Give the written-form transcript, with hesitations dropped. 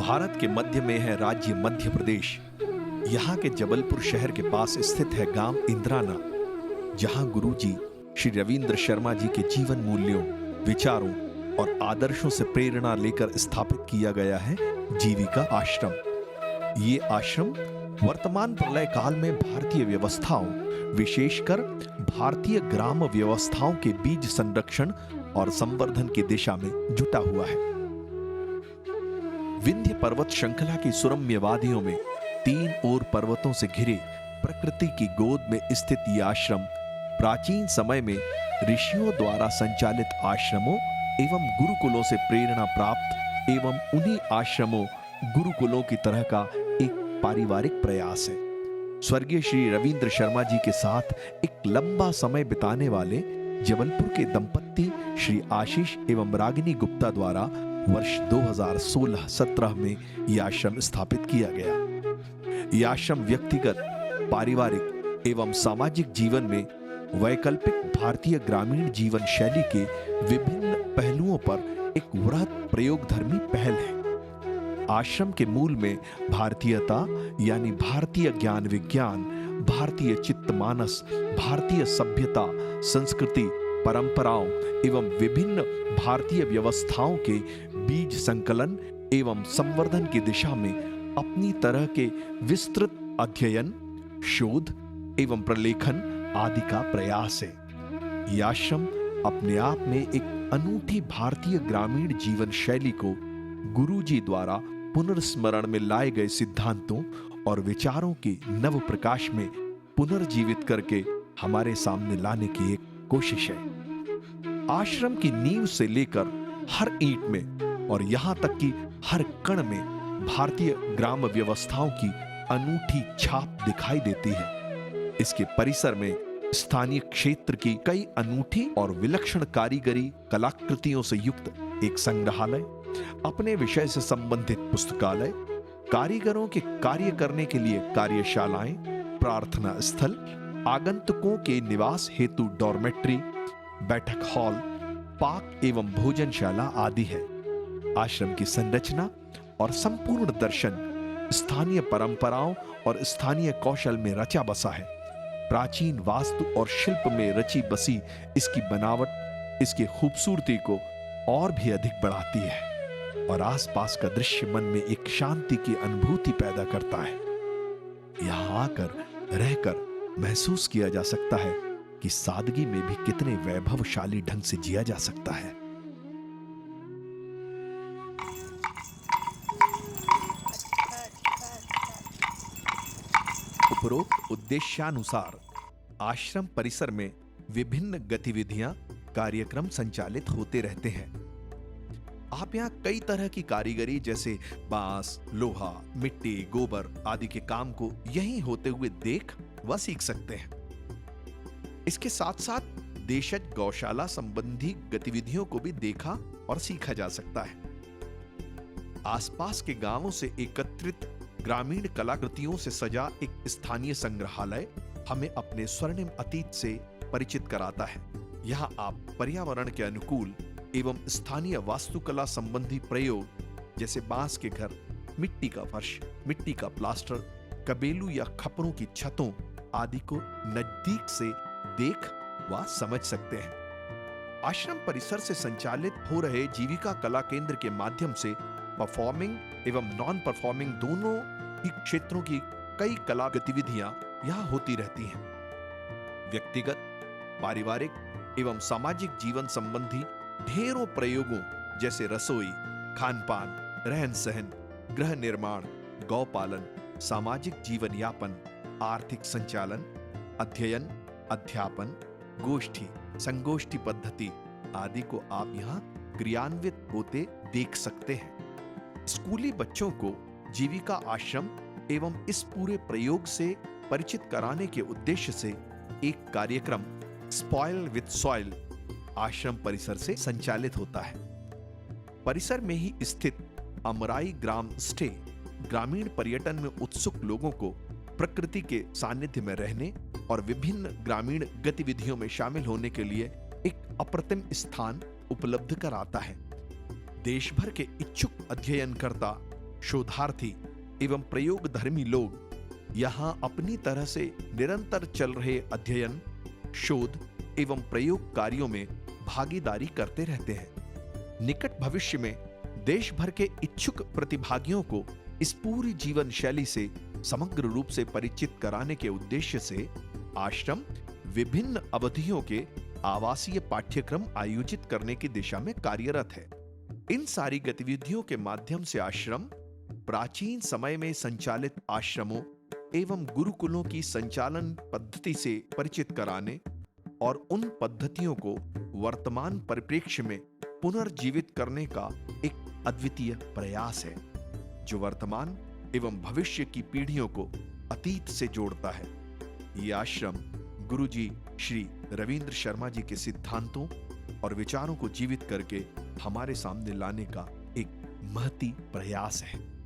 भारत के मध्य में है राज्य मध्य प्रदेश। यहाँ के जबलपुर शहर के पास स्थित है गांव इंद्राना, जहाँ गुरुजी श्री रविंद्र शर्मा जी के जीवन मूल्यों, विचारों और आदर्शों से प्रेरणा लेकर स्थापित किया गया है जीविका आश्रम। ये आश्रम वर्तमान प्रलय काल में भारतीय व्यवस्थाओं, विशेषकर भारतीय ग्राम व्यवस्थाओं के बीज संरक्षण और संवर्धन की दिशा में जुटा हुआ है। विंध्य पर्वत श्रृंखला की सुरम्य वादियों में तीन ओर पर्वतों से घिरे प्रकृति की गोद में स्थित यह आश्रम प्राचीन समय में ऋषियों द्वारा संचालित आश्रमों एवं गुरुकुलों से प्रेरणा प्राप्त एवं उन्हीं आश्रमों गुरुकुलों की तरह का एक पारिवारिक प्रयास है। स्वर्गीय श्री रविंद्र शर्मा जी के साथ एक लंबा समय बिताने वाले जबलपुर के दंपत्ति श्री आशीष एवं रागिनी गुप्ता द्वारा वर्ष 2016-17 में यह आश्रम स्थापित किया गया। यह आश्रम व्यक्तिगत, पारिवारिक एवं सामाजिक जीवन में वैकल्पिक भारतीय ग्रामीण जीवन शैली के विभिन्न पहलुओं पर एक वृहद प्रयोगधर्मी पहल है। आश्रम के मूल में भारतीयता यानी भारतीय ज्ञान विज्ञान, भारतीय चित्तमानस, भारतीय सभ्यता, संस्कृति, परंपराओं एवं विभिन्न भारतीय व्यवस्थाओं के बीज संकलन एवं संवर्धन की दिशा में अपनी तरह के विस्तृत अध्ययन, शोध एवं प्रलेखन आदि का प्रयास है। यह आश्रम अपने आप में एक अनूठी भारतीय ग्रामीण जीवन शैली को गुरुजी द्वारा पुनर्स्मरण में लाए गए सिद्धांतों और विचारों के नव प्रकाश में पुनर्जीवित करके हमारे सामने लाने की एक कोशिश है। आश्रम की नींव से लेकर हर ईंट में और यहां तक कि हर कण में भारतीय ग्राम व्यवस्थाओं की अनूठी छाप दिखाई देती है। इसके परिसर में स्थानीय क्षेत्र की कई अनूठी और विलक्षण कारीगरी कलाकृतियों से युक्त एक संग्रहालय, अपने विषय से संबंधित पुस्तकालय, कारीगरों के कार्य करने के लिए कार्यशालाएं, प्रार्थना स्थल, आगंतुकों के निवास हेतु डॉर्मेट्री, बैठक हॉल, पाक एवं भोजनशाला आदि है। आश्रम की संरचना और संपूर्ण दर्शन स्थानीय परंपराओं और स्थानीय कौशल में रचा बसा है। प्राचीन वास्तु और शिल्प में रची बसी इसकी बनावट इसकी खूबसूरती को और भी अधिक बढ़ाती है और आसपास का दृश्य मन में एक शांति की अनुभूति पैदा करता है। यहां आकर रहकर महसूस किया जा सकता है कि सादगी में भी कितने वैभवशाली ढंग से जिया जा सकता है। उपरोक्त उद्देश्यानुसार आश्रम परिसर में विभिन्न गतिविधियां, कार्यक्रम संचालित होते रहते हैं। आप यहां कई तरह की कारीगरी जैसे बांस, लोहा, मिट्टी, गोबर आदि के काम को यहीं होते हुए देख व सीख सकते हैं। इसके साथ साथ देशज गौशाला संबंधी गतिविधियों को भी देखा और सीखा जा सकता है। आसपास के गांवों से एकत्रित ग्रामीण कलाकृतियों से सजा एक स्थानीय संग्रहालय हमें अपने स्वर्णिम अतीत से परिचित कराता है। यहाँ आप पर्यावरण के अनुकूल एवं स्थानीय वास्तुकला संबंधी प्रयोग जैसे बांस के घर, मिट्टी का फर्श, मिट्टी का प्लास्टर, कबेलू या खपरों की छतों आदि को नजदीक से देख व समझ सकते हैं। आश्रम परिसर से संचालित हो रहे जीविका कला केंद्र के माध्यम से परफॉर्मिंग एवं नॉन परफॉर्मिंग दोनों ही क्षेत्रों की कई कला गतिविधियां यहां होती रहती हैं। व्यक्तिगत, पारिवारिक एवं सामाजिक जीवन संबंधी ढेरों प्रयोगों जैसे रसोई, खानपान, रहन सहन, गृह निर्माण, गौपालन, सामाजिक जीवन यापन, आर्थिक संचालन, अध्ययन, अध्यापन, गोष्ठी, संगोष्ठी पद्धति आदि को आप यहाँ क्रियान्वित होते देख सकते हैं। स्कूली बच्चों को जीविका आश्रम एवं इस पूरे प्रयोग से परिचित कराने के उद्देश्य से एक कार्यक्रम स्पॉइल विद सॉइल आश्रम परिसर से संचालित होता है। परिसर में ही स्थित अमराई ग्राम स्टे ग्रामीण पर्यटन में उत्सुक लोगों को प्रकृति के सानिध्य में रहने और विभिन्न ग्रामीण गतिविधियों में शामिल होने के लिए एक अप्रतिम स्थान उपलब्ध कराता है। देश भर के इच्छुक अध्ययनकर्ता शोधार्थी एवं प्रयोगधर्मी लोग यहां अपनी तरह से निरंतर चल रहे अध्ययन, शोध एवं प्रयोग कार्यों में भागीदारी करते रहते हैं। निकट भविष्य में देश भर के इच्छुक प्रतिभागियों को इस पूरी जीवन शैली से समग्र रूप से परिचित कराने के उद्देश्य से आश्रम विभिन्न अवधियों के आवासीय पाठ्यक्रम आयोजित करने की दिशा में कार्यरत है। इन सारी गतिविधियों के माध्यम से आश्रम प्राचीन समय में संचालित आश्रमों एवं गुरुकुलों की संचालन पद्धति से परिचित कराने और उन पद्धतियों को वर्तमान परिप्रेक्ष्य में पुनर्जीवित करने का एक अद्वितीय प्रयास है, जो वर्तमान एवं भविष्य की पीढ़ियों को अतीत से जोड़ता है। ये आश्रम गुरुजी श्री रविंद्र शर्मा जी के सिद्धांतों और विचारों को जीवित करके हमारे सामने लाने का एक महती प्रयास है।